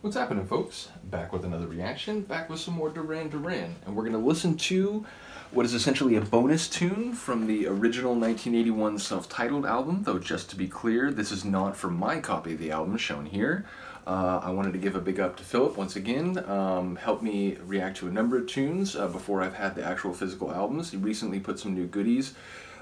What's happening, folks? Back with another reaction, back with some more Duran Duran, and we're going to listen to what is essentially a bonus tune from the original 1981 self-titled album, though just to be clear, this is not from my copy of the album shown here. I wanted to give a big up to Philip once again, helped me react to a number of tunes before I've had the actual physical albums. He recently put some new goodies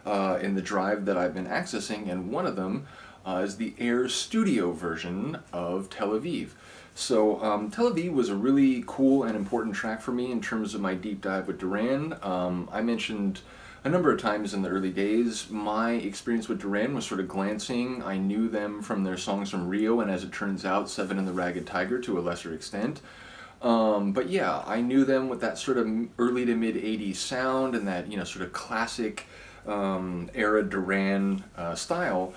in the drive that I've been accessing, and one of them is the Air Studio version of Tel Aviv. So Tel Aviv was a really cool and important track for me in terms of my deep dive with Duran. I mentioned a number of times in the early days, my experience with Duran was sort of glancing. I knew them from their songs from Rio, and as it turns out, Seven and the Ragged Tiger to a lesser extent. But yeah, I knew them with that sort of early to mid 80s sound and that, sort of classic era Duran style.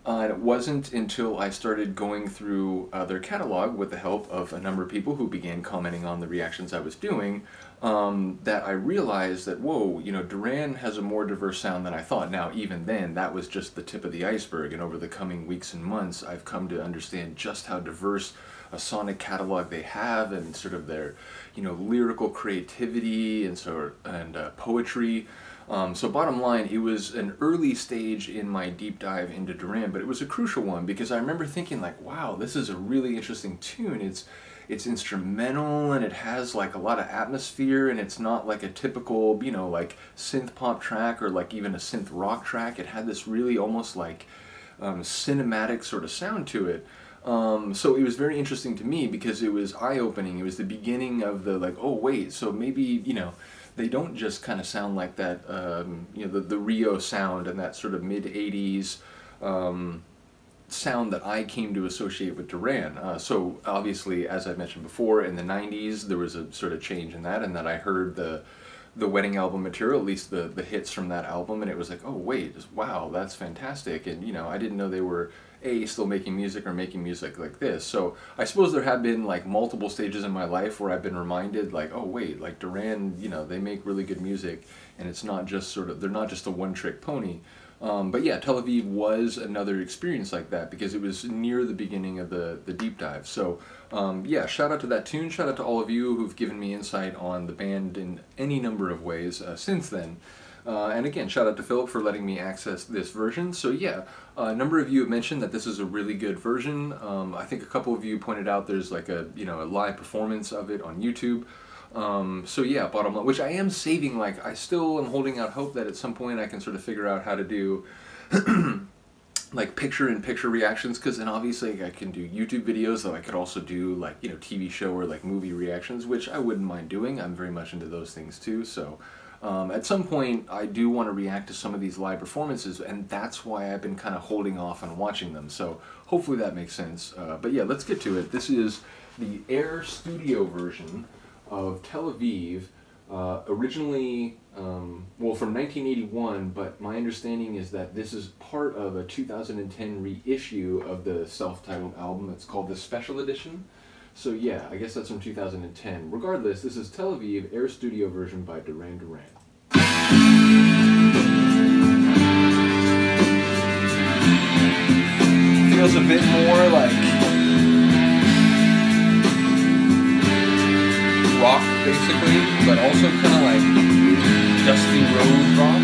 And it wasn't until I started going through their catalog with the help of a number of people who began commenting on the reactions I was doing that I realized that, whoa, Duran has a more diverse sound than I thought. Now, even then, that was just the tip of the iceberg, and over the coming weeks and months, I've come to understand just how diverse a sonic catalog they have, and sort of their, lyrical creativity and poetry. So bottom line, it was an early stage in my deep dive into Duran, but it was a crucial one because I remember thinking like, wow, this is a really interesting tune. It's instrumental and it has like a lot of atmosphere, and it's not like a typical, like synth pop track or like even a synth rock track. It had this really almost like cinematic sort of sound to it. So it was very interesting to me because it was eye-opening. It was the beginning of the like, oh wait, so maybe, they don't just kind of sound like that, the Rio sound and that sort of mid-80s sound that I came to associate with Duran. So obviously, as I mentioned before, in the 90s there was a sort of change in that, and that I heard the wedding album material, at least the hits from that album, and it was like, oh wait, wow, that's fantastic. And I didn't know they were still making music or making music like this. So I suppose there have been like multiple stages in my life where I've been reminded like, oh wait, like Duran, they make really good music, and it's not just they're not just a one-trick pony. But yeah, Tel Aviv was another experience like that because it was near the beginning of the deep dive. So yeah, shout out to that tune, shout out to all of you who've given me insight on the band in any number of ways since then. And again, shout out to Philip for letting me access this version. So yeah, a number of you have mentioned that this is a really good version. I think a couple of you pointed out there's like a a live performance of it on YouTube. So yeah, bottom line, which I am saving, like I still am holding out hope that at some point I can sort of figure out how to do like picture-in-picture reactions, because then obviously I can do YouTube videos, though I could also do like TV show or like movie reactions, which I wouldn't mind doing. I'm very much into those things too. So at some point I do want to react to some of these live performances, and that's why I've been kind of holding off on watching them. So hopefully that makes sense. But yeah, let's get to it. This is the Air Studio version of Tel Aviv, originally, well, from 1981, but my understanding is that this is part of a 2010 reissue of the self-titled album. It's called the Special Edition. So yeah, I guess that's from 2010. Regardless, this is Tel Aviv Air Studio version by Duran Duran. Feels a bit more like rock, basically, but also kind of like Dusty Road rock.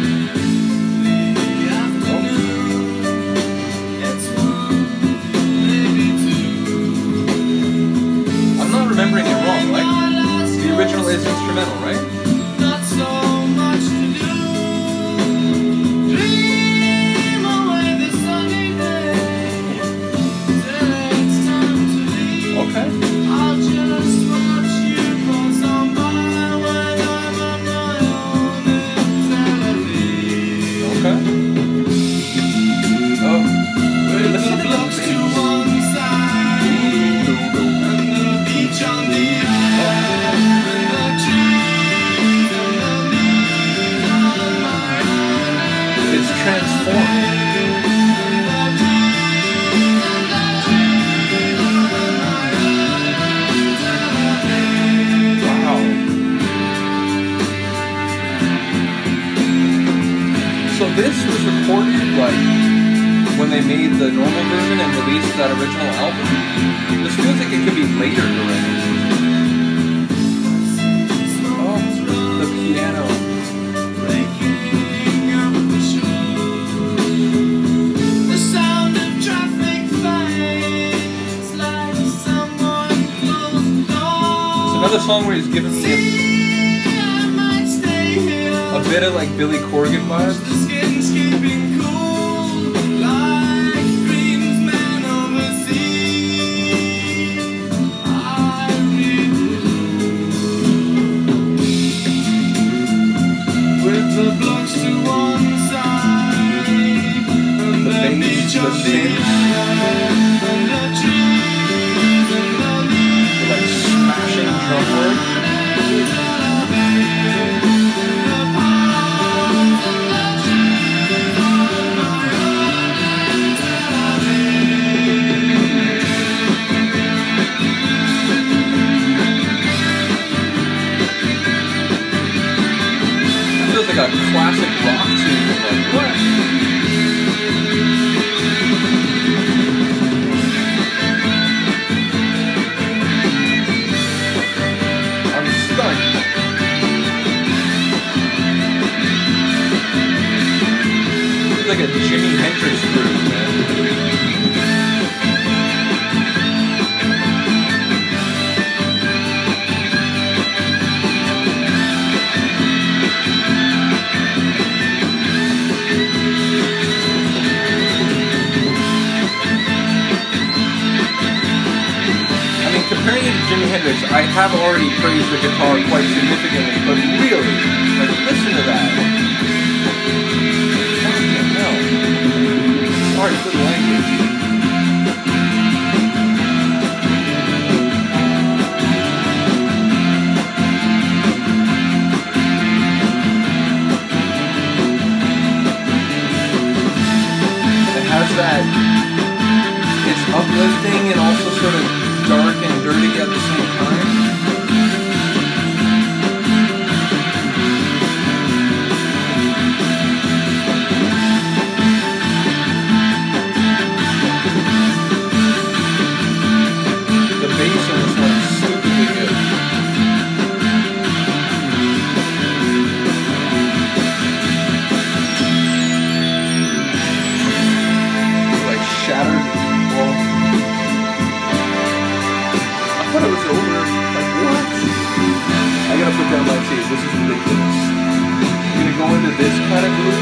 I'm not remembering it wrong, like the original is instrumental, right? So this was recorded like when they made the normal version and released that original album. This feels like it could be later another song where he's giving me a bit of like Billy Corgan vibes. The blocks to one side, and then each of the trees and the leaves, like smashing drum work. Feels like a classic rock tune. Like, what? I'm stunned. Feels like a Jimi Hendrix groove, man. Comparing it to Jimi Hendrix, I have already praised the guitar quite significantly, but really, like, listen to that. Fucking hell. Sorry for the language. It has that, it's uplifting and also sort of dark and dirty at the same time. The bass in this one is stupidly good. Like shattered wall. I thought it was over. Like, what? I gotta put down my tape. This is ridiculous. I'm gonna go into this kind of groove.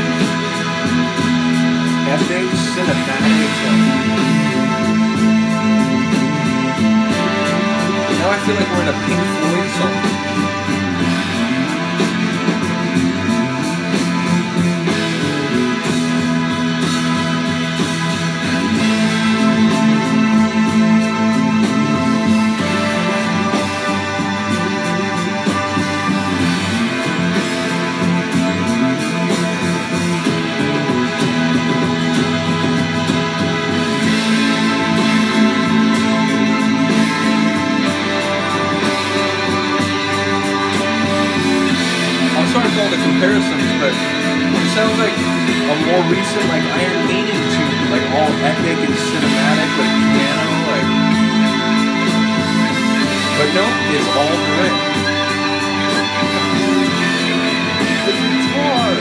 Epic, cinematic. Now I feel like we're in a Pink Floyd song. Sorry for all the comparisons, but it sounds like a more recent, like Iron Maiden tune, like all epic and cinematic, like piano, like. But no, it's all Duran. The guitar.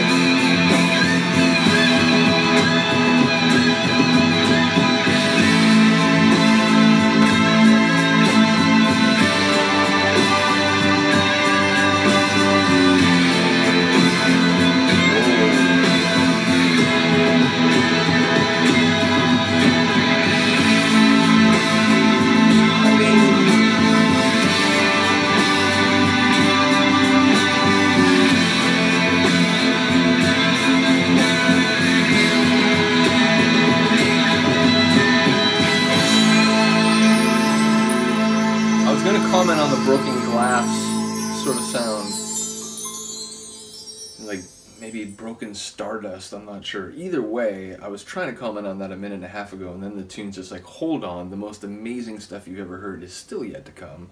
Comment on the broken glass sort of sound, like maybe broken stardust, I'm not sure. Either way, I was trying to comment on that a minute and a half ago, and then the tune's just like, hold on, the most amazing stuff you've ever heard is still yet to come.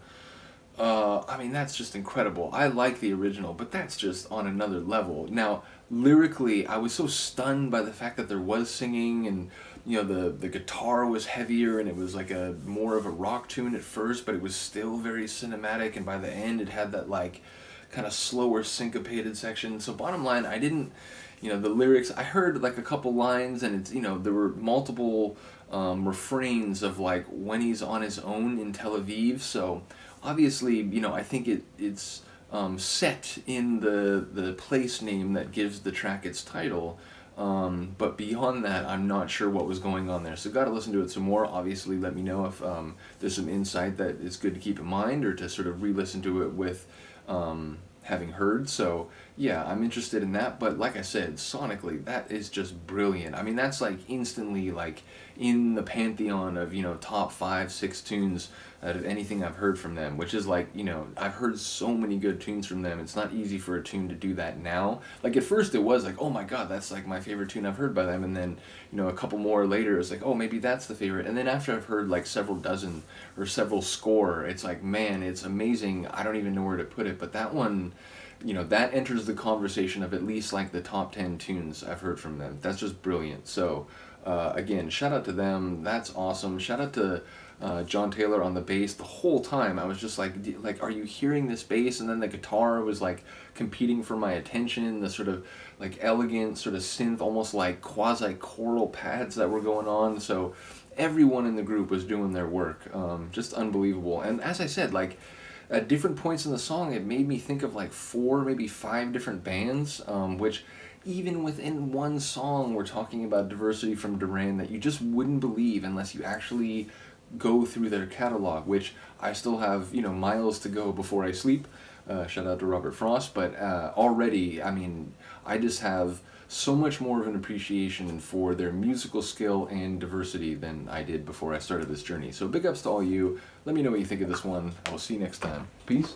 I mean, that's just incredible. I like the original, but that's just on another level. Now, lyrically, I was so stunned by the fact that there was singing, and you know, the guitar was heavier, and it was like a more of a rock tune at first, but it was still very cinematic, and by the end it had that like kind of slower syncopated section. So bottom line, I didn't, you know, the lyrics, I heard like a couple lines, and it's, you know, there were multiple refrains of like when he's on his own in Tel Aviv. So obviously, you know, I think it's set in the place name that gives the track its title. But beyond that, I'm not sure what was going on there. So got to listen to it some more. Obviously, let me know if there's some insight that is good to keep in mind, or to sort of re-listen to it with having heard. So yeah, I'm interested in that. But like I said, sonically, that is just brilliant. I mean, that's like instantly like in the pantheon of, you know, top 5, 6 tunes out of anything I've heard from them, which is like, you know, I've heard so many good tunes from them. It's not easy for a tune to do that now. Like at first it was like, oh my god, that's like my favorite tune I've heard by them, and then, you know, a couple more later it's like, oh, maybe that's the favorite, and then after I've heard like several dozen or several score, it's like, man, it's amazing. I don't even know where to put it, but that one, you know, that enters the conversation of at least like the top 10 tunes I've heard from them. That's just brilliant. So again, shout out to them. That's awesome. Shout out to John Taylor on the bass. The whole time I was just like, are you hearing this bass? And then the guitar was like competing for my attention. The sort of like elegant sort of synth, almost like quasi choral pads that were going on. So everyone in the group was doing their work. Just unbelievable. And as I said, like at different points in the song, it made me think of like 4, maybe 5 different bands, which even within one song, we're talking about diversity from Duran that you just wouldn't believe unless you actually go through their catalog, which I still have, you know, miles to go before I sleep. Shout out to Robert Frost. But already, I mean, I just have so much more of an appreciation for their musical skill and diversity than I did before I started this journey. So big ups to all you. Let me know what you think of this one. I will see you next time. Peace.